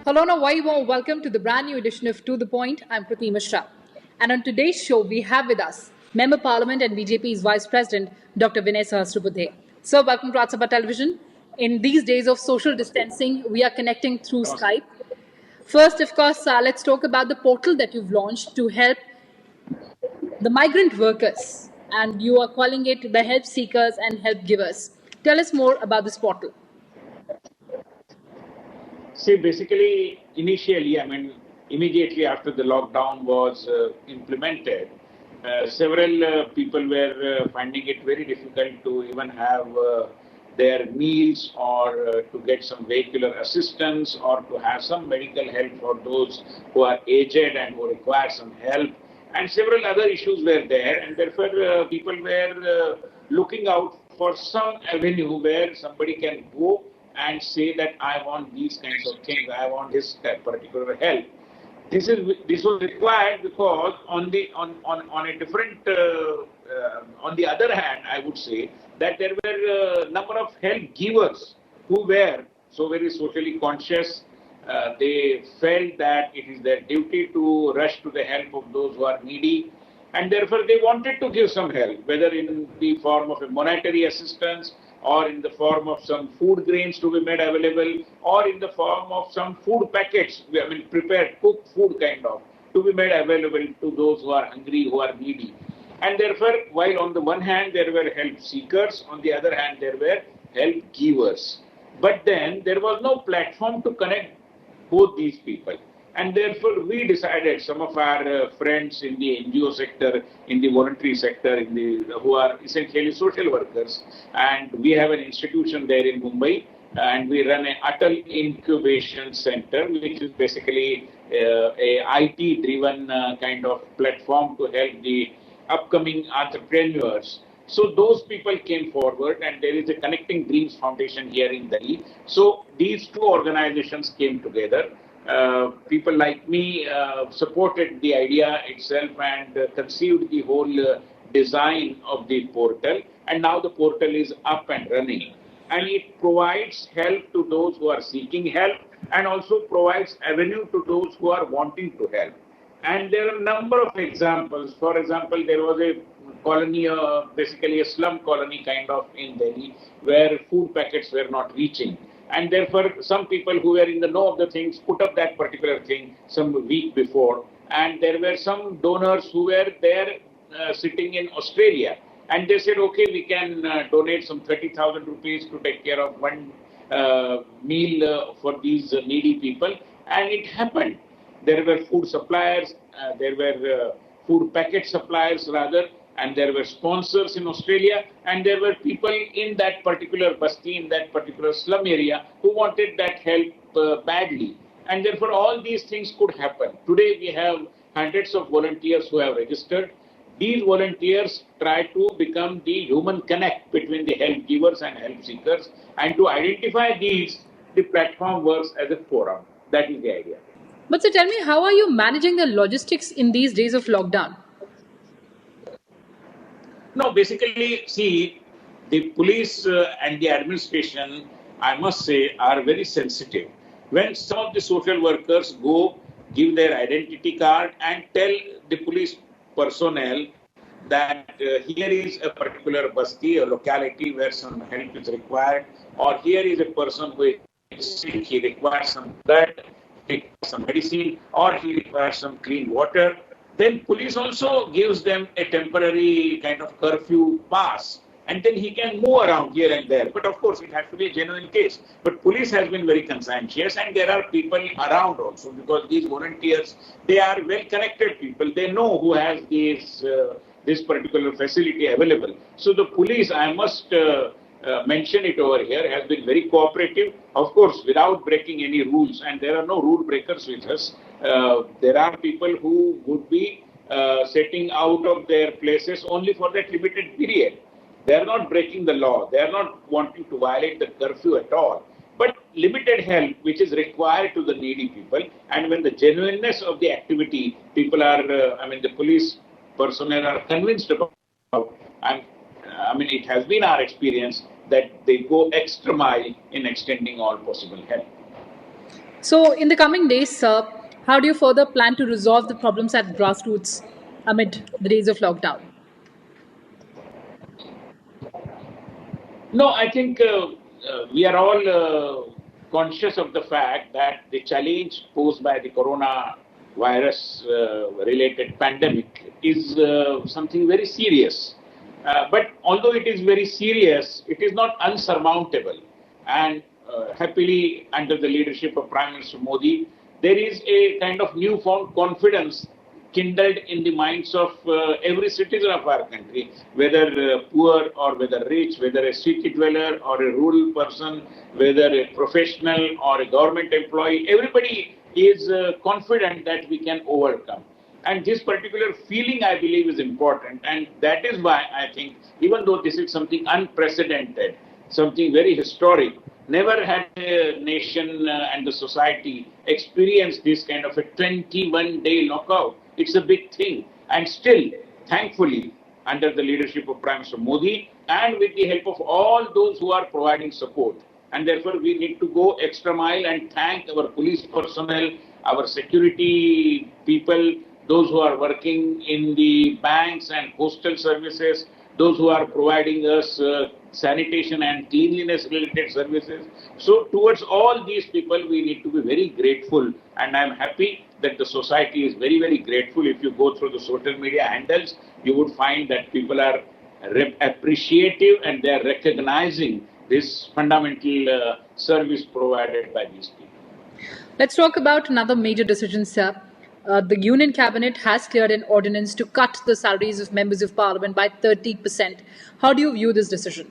Hello and a very warm welcome to the brand new edition of To The Point. I'm Kriti Mishra. And on today's show, we have with us Member Parliament and BJP's Vice President, Dr. Vinay Sahasrabudhe. Sir, welcome to Rajya Sabha Television. In these days of social distancing, we are connecting through Skype. First, of course, let's talk about the portal that you've launched to help the migrant workers. And you are calling it the help seekers and help givers. Tell us more about this portal. See, basically, initially, immediately after the lockdown was implemented, several people were finding it very difficult to even have their meals or to get some vehicular assistance or to have some medical help for those who are aged and who require some help. And several other issues were there, and therefore people were looking out for some avenue where somebody can go and say that I want these kinds of things, I want this particular help. This was required because on a different on the other hand, I would say that there were a number of help givers who were so very socially conscious. They felt that it is their duty to rush to the help of those who are needy, and therefore they wanted to give some help, whether in the form of a monetary assistance or in the form of some food grains to be made available, or in the form of some food packets, prepared, cooked food kind of, to be made available to those who are hungry, who are needy. And therefore, while on the one hand there were help seekers, on the other hand there were help givers. But then there was no platform to connect both these people. And therefore, we decided, some of our friends in the NGO sector, in the voluntary sector, who are essentially social workers, and we have an institution there in Mumbai, and we run an Atal Incubation Center, which is basically a IT-driven kind of platform to help the upcoming entrepreneurs. So those people came forward, and there is a Connecting Dreams Foundation here in Delhi. So these two organizations came together. People like me supported the idea itself and conceived the whole design of the portal. And now the portal is up and running. And it provides help to those who are seeking help and also provides avenue to those who are wanting to help. And there are a number of examples. For example, there was a colony, basically a slum colony kind of in Delhi, where food packets were not reaching. And therefore, some people who were in the know of the things put up that particular thing some week before. And there were some donors who were there sitting in Australia. And they said, okay, we can donate some 30,000 rupees to take care of one meal for these needy people. And it happened. There were food suppliers, there were food packet suppliers rather, and there were sponsors in Australia, and there were people in that particular basti, in that particular slum area, who wanted that help badly. And therefore, all these things could happen. Today, we have hundreds of volunteers who have registered. These volunteers try to become the human connect between the help givers and help seekers, and to identify these, the platform works as a forum. That is the idea. But so tell me, how are you managing the logistics in these days of lockdown? No, basically, see, the police and the administration, I must say, are very sensitive. When some of the social workers go, give their identity card and tell the police personnel that here is a particular basti, a locality where some help is required, or here is a person who is sick, he requires some blood, he requires some medicine, or he requires some clean water. Then police also gives them a temporary kind of curfew pass, and then he can move around here and there. But of course, it has to be a genuine case. But police has been very conscientious, and there are people around also, because these volunteers, they are well-connected people. They know who has this particular facility available. So the police, I must mention it over here, has been very cooperative, of course, without breaking any rules. And there are no rule breakers with us. There are people who would be setting out of their places only for that limited period. They are not breaking the law. They are not wanting to violate the curfew at all. But limited help, which is required to the needy people, and when the genuineness of the activity, people are, the police personnel are convinced about, it has been our experience that they go extra mile in extending all possible help. So, in the coming days, sir, how do you further plan to resolve the problems at grassroots amid the days of lockdown? No, I think we are all conscious of the fact that the challenge posed by the corona virus related pandemic is something very serious. But although it is very serious, it is not unsurmountable. And happily, under the leadership of Prime Minister Modi, there is a kind of newfound confidence kindled in the minds of every citizen of our country, whether poor or whether rich, whether a city dweller or a rural person, whether a professional or a government employee, everybody is confident that we can overcome. And this particular feeling, I believe, is important. And that is why I think, even though this is something unprecedented, something very historic, never had a nation and the society experienced this kind of a 21-day lockout. It's a big thing. And still, thankfully, under the leadership of Prime Minister Modi and with the help of all those who are providing support. And therefore, we need to go extra mile and thank our police personnel, our security people, those who are working in the banks and postal services, those who are providing us sanitation and cleanliness related services. So, towards all these people, we need to be very grateful. And I'm happy that the society is very, very grateful. If you go through the social media handles, you would find that people are appreciative and they are recognizing this fundamental service provided by these people. Let's talk about another major decision, sir. The Union Cabinet has cleared an ordinance to cut the salaries of members of parliament by 30%. How do you view this decision?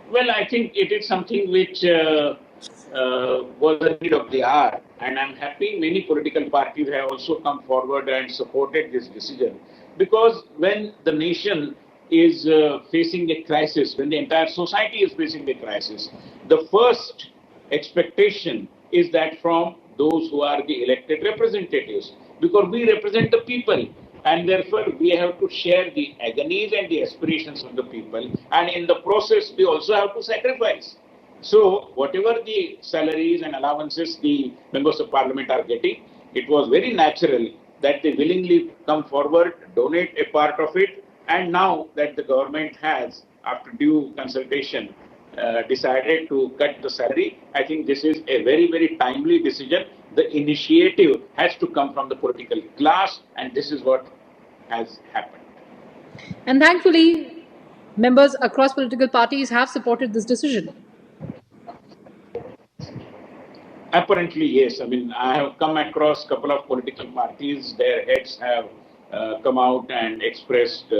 Well, I think it is something which was a need of the hour, and I'm happy many political parties have also come forward and supported this decision because when the nation is facing a crisis, when the entire society is facing a crisis, the first expectation is that from those who are the elected representatives, because we represent the people and therefore we have to share the agonies and the aspirations of the people, and in the process we also have to sacrifice. So whatever the salaries and allowances the members of parliament are getting, it was very natural that they willingly come forward, donate a part of it, and now that the government has, after due consultation, decided to cut the salary, I think this is a very, very timely decision. The initiative has to come from the political class, and this is what has happened. And thankfully, members across political parties have supported this decision. Apparently, yes. I mean, I have come across a couple of political parties, their heads have come out and expressed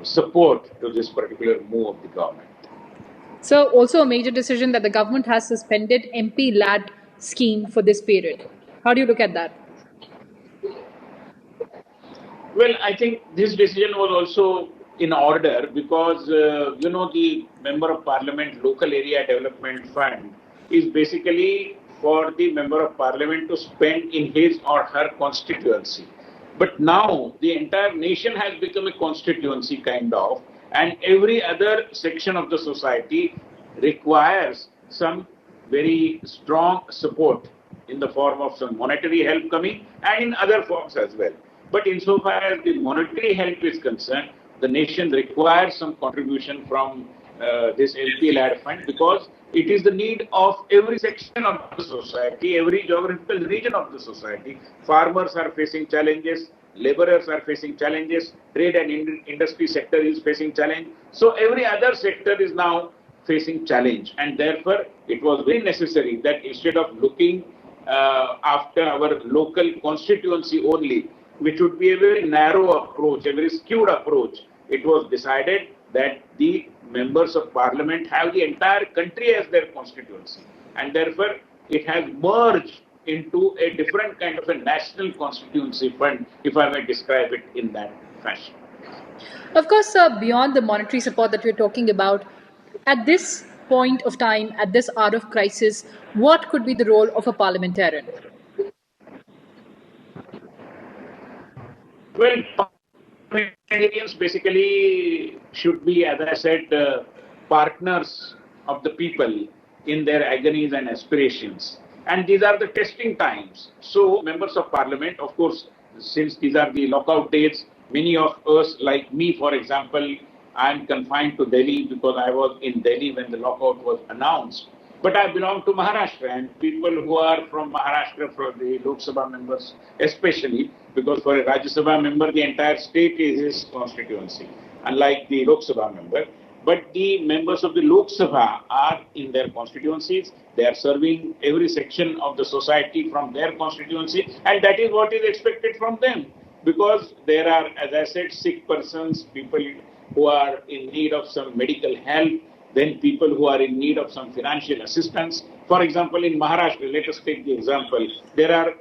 support to this particular move of the government. So, also a major decision that the government has suspended MP LAD scheme for this period. How do you look at that? Well, I think this decision was also in order because, the Member of Parliament Local Area Development Fund is basically for the Member of Parliament to spend in his or her constituency. But now the entire nation has become a constituency kind of, and every other section of the society requires some very strong support in the form of some monetary help coming and in other forms as well. But insofar as the monetary help is concerned, the nation requires some contribution from this LP LAD fund because it is the need of every section of the society, every geographical region of the society. Farmers are facing challenges, laborers are facing challenges, trade and industry sector is facing challenge. So every other sector is now facing challenge, and therefore it was very necessary that instead of looking after our local constituency only, which would be a very narrow approach, a very skewed approach, it was decided that the members of parliament have the entire country as their constituency, and therefore it has merged into a different kind of a national constituency fund, if I may describe it in that fashion. Of course, beyond the monetary support that we're talking about, at this point of time, at this hour of crisis, what could be the role of a parliamentarian? Well, parliamentarians basically should be, as I said, partners of the people in their agonies and aspirations. And these are the testing times. So, members of parliament, of course, since these are the lockout days, many of us, like me, for example, I'm confined to Delhi because I was in Delhi when the lockout was announced. But I belong to Maharashtra, and people who are from Maharashtra, for the Lok Sabha members, especially, because for a Rajya Sabha member, the entire state is his constituency, unlike the Lok Sabha member. But the members of the Lok Sabha are in their constituencies. They are serving every section of the society from their constituency, and that is what is expected from them. Because there are, as I said, sick persons, people who are in need of some medical help, then people who are in need of some financial assistance. For example, in Maharashtra, let us take the example, there are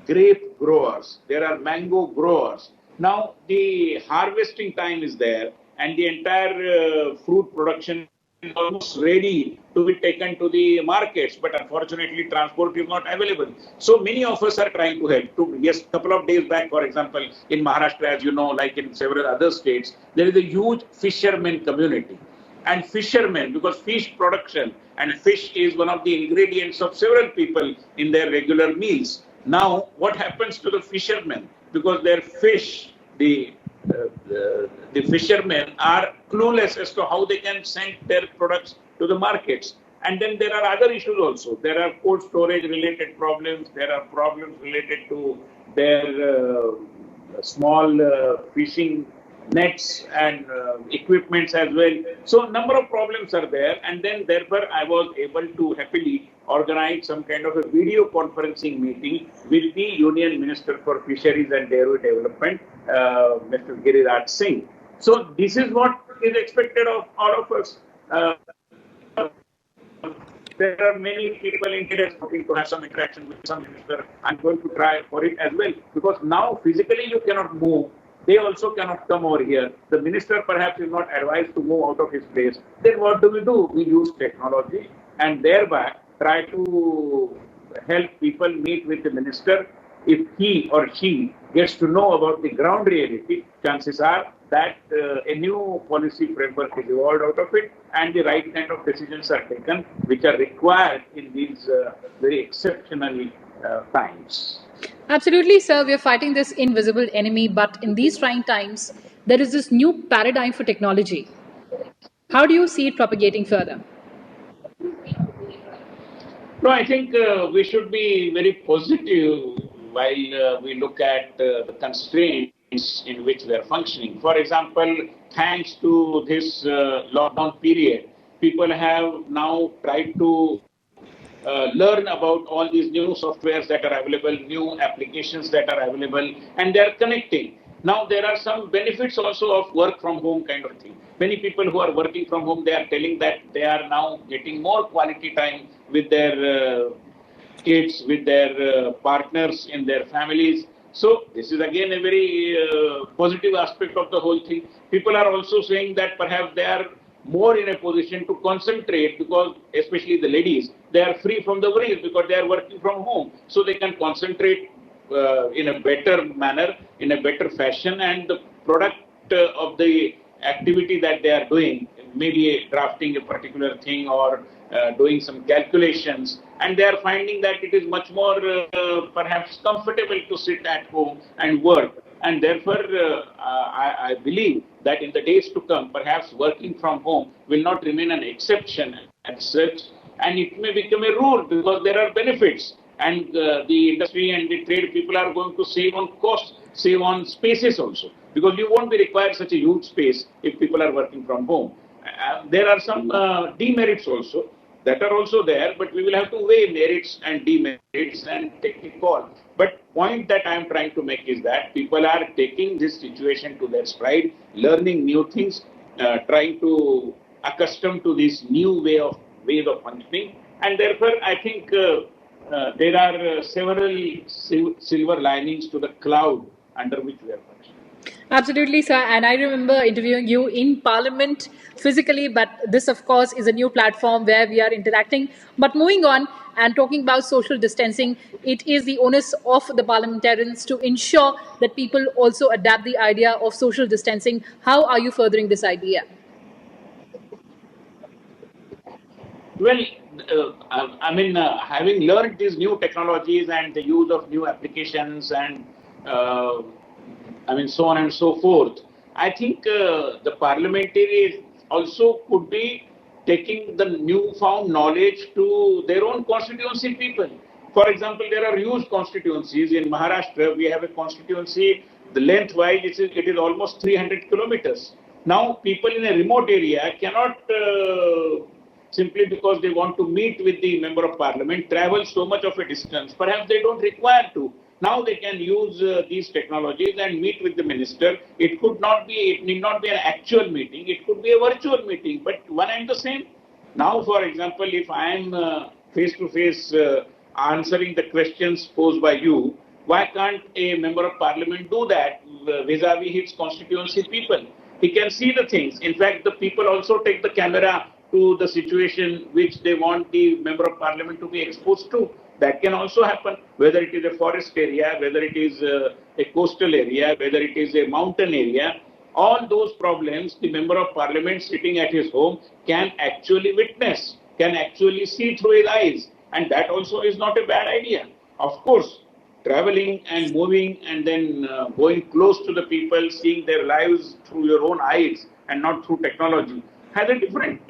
grape growers, there are mango growers. Now, the harvesting time is there, and the entire fruit production is almost ready to be taken to the markets, but unfortunately, transport is not available. So many of us are trying to help. Yes, couple of days back, for example, in Maharashtra, as you know, like in several other states, there is a huge fishermen community. And fishermen, because fish production and fish is one of the ingredients of several people in their regular meals. Now, what happens to the fishermen? Because their fish, the fishermen are clueless as to how they can send their products to the markets. And then there are other issues also. There are cold storage related problems. There are problems related to their small fishing nets and equipments as well. So number of problems are there, and then therefore I was able to happily organize some kind of a video conferencing meeting with the Union Minister for Fisheries and Dairy Development, Mr. Giriraj Singh. So this is what is expected of all of us. There are many people in India hoping to have some interaction with some minister. I'm going to try for it as well, because now physically you cannot move. They also cannot come over here. The minister perhaps is not advised to move out of his place. Then what do? We use technology and thereby try to help people meet with the minister. If he or she gets to know about the ground reality, chances are that a new policy framework is evolved out of it, and the right kind of decisions are taken, which are required in these very exceptional times. Absolutely, sir. We are fighting this invisible enemy, but in these trying times, there is this new paradigm for technology. How do you see it propagating further? No, I think we should be very positive while we look at the constraints in which we are functioning. For example, thanks to this lockdown period, people have now tried to learn about all these new softwares that are available, new applications that are available, and they are connecting. Now, there are some benefits also of work from home kind of thing. Many people who are working from home, they are telling that they are now getting more quality time with their kids, with their partners in their families. So this is again a very positive aspect of the whole thing. People are also saying that perhaps they are more in a position to concentrate, because especially the ladies, they are free from the worries because they are working from home. So they can concentrate in a better manner, in a better fashion, and the product of the activity that they are doing, maybe drafting a particular thing or doing some calculations, and they are finding that it is much more perhaps comfortable to sit at home and work. And therefore, I believe that in the days to come, perhaps working from home will not remain an exception as such, and it may become a rule because there are benefits. And the industry and the trade people are going to save on costs, save on spaces also, because you won't be required such a huge space if people are working from home. There are some demerits also that are also there, but we will have to weigh merits and demerits and take a call. But point that I am trying to make is that people are taking this situation to their stride, learning new things, trying to accustom to this new ways of functioning, and therefore I think there are several silver linings to the cloud under which we are functioning. Absolutely, sir. And I remember interviewing you in Parliament physically, but this, of course, is a new platform where we are interacting. But moving on and talking about social distancing, it is the onus of the parliamentarians to ensure that people also adapt the idea of social distancing. How are you furthering this idea? Well, having learned these new technologies and the use of new applications and uh, so on and so forth, I think the parliamentarians also could be taking the newfound knowledge to their own constituency people. For example, there are huge constituencies in Maharashtra. We have a constituency, the lengthwise it is almost 300 kilometers. Now, people in a remote area cannot simply because they want to meet with the member of parliament, travel so much of a distance. Perhaps they don't require to. Now they can use these technologies and meet with the minister. It need not be an actual meeting. It could be a virtual meeting, but one and the same. Now, for example, if I am face to face answering the questions posed by you, why can't a member of parliament do that vis-a-vis his constituency people? He can see the things. In fact, the people also take the camera to the situation which they want the member of parliament to be exposed to. That can also happen, whether it is a forest area, whether it is a coastal area, whether it is a mountain area. All those problems, the member of parliament sitting at his home can actually witness, can actually see through his eyes. And that also is not a bad idea. Of course, traveling and moving and then going close to the people, seeing their lives through your own eyes and not through technology has a different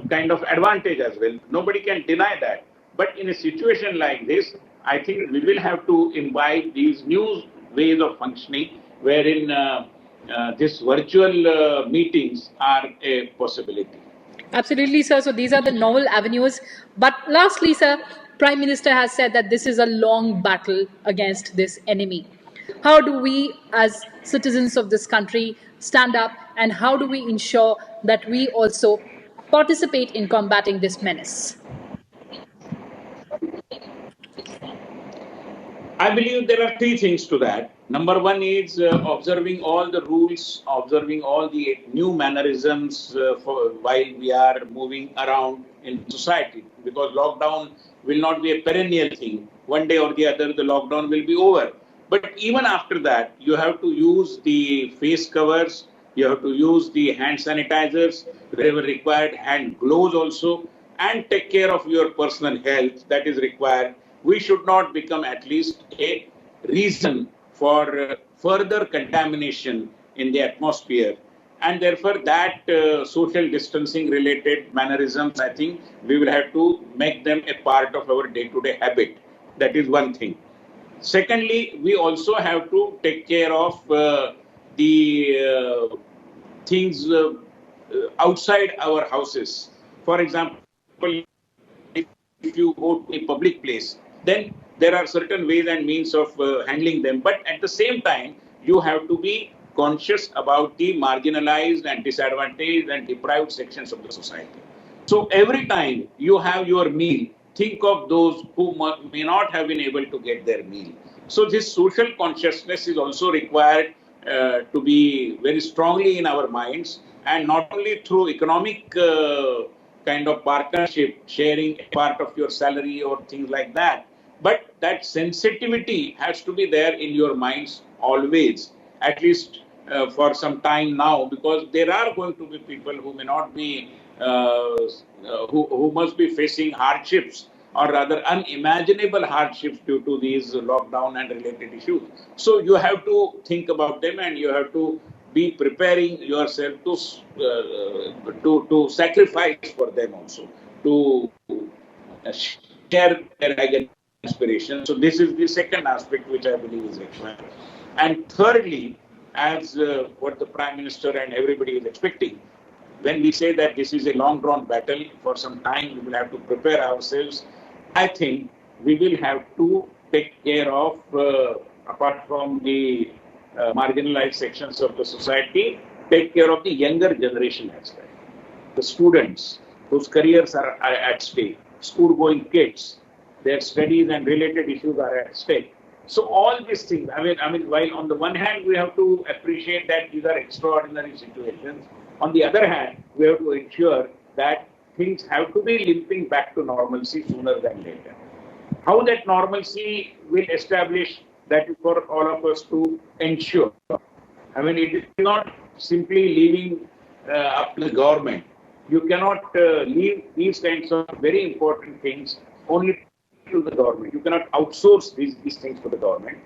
kind of advantage as well. Nobody can deny that. But in a situation like this, I think we will have to imbibe these new ways of functioning wherein these virtual meetings are a possibility. Absolutely, sir. So these are the novel avenues. But lastly, sir, Prime Minister has said that this is a long battle against this enemy. How do we, as citizens of this country, stand up, and how do we ensure that we also participate in combating this menace? I believe there are three things to that. Number one is observing all the rules, observing all the new mannerisms while we are moving around in society. Because lockdown will not be a perennial thing. One day or the other, the lockdown will be over. But even after that, you have to use the face covers, you have to use the hand sanitizers, wherever required, hand gloves also, and take care of your personal health that is required. We should not become at least a reason for further contamination in the atmosphere. And therefore, that social distancing related mannerisms, I think we will have to make them a part of our day to day habit. That is one thing. Secondly, we also have to take care of the things outside our houses. For example, if you go to a public place, then there are certain ways and means of handling them. But at the same time, you have to be conscious about the marginalized and disadvantaged and deprived sections of the society. So every time you have your meal, think of those who may not have been able to get their meal. So this social consciousness is also required to be very strongly in our minds, and not only through economic kind of partnership, sharing part of your salary or things like that, but that sensitivity has to be there in your minds always, at least for some time now, because there are going to be people who may not be, who must be facing hardships or rather unimaginable hardships due to these lockdown and related issues. So you have to think about them and you have to be preparing yourself to sacrifice for them also, to share their agony aspiration. So this is the second aspect which I believe is required. And thirdly, as what the Prime Minister and everybody is expecting, when we say that this is a long drawn battle, for some time we will have to prepare ourselves. I think we will have to take care of, apart from the marginalized sections of the society, take care of the younger generation as well. The students whose careers are at stake, school going kids, their studies and related issues are at stake. So all these things, while on the one hand we have to appreciate that these are extraordinary situations, on the other hand, we have to ensure that things have to be limping back to normalcy sooner than later. How that normalcy will establish, that is for all of us to ensure. It is not simply leaving up to the government. You cannot leave these kinds of very important things only to the government. You cannot outsource these things to the government.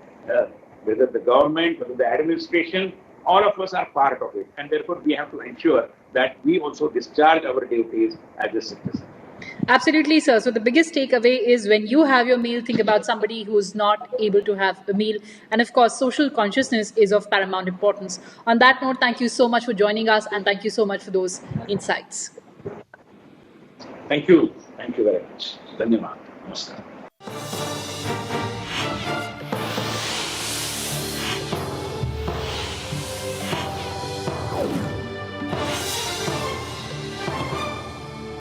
Whether the government, whether the administration, all of us are part of it. And therefore, we have to ensure that we also discharge our duties as a citizen. Absolutely, sir. So the biggest takeaway is when you have your meal, think about somebody who's not able to have a meal. And of course, social consciousness is of paramount importance. On that note, thank you so much for joining us and thank you so much for those insights. Thank you. Thank you very much. Dhanyawad. Namaskar.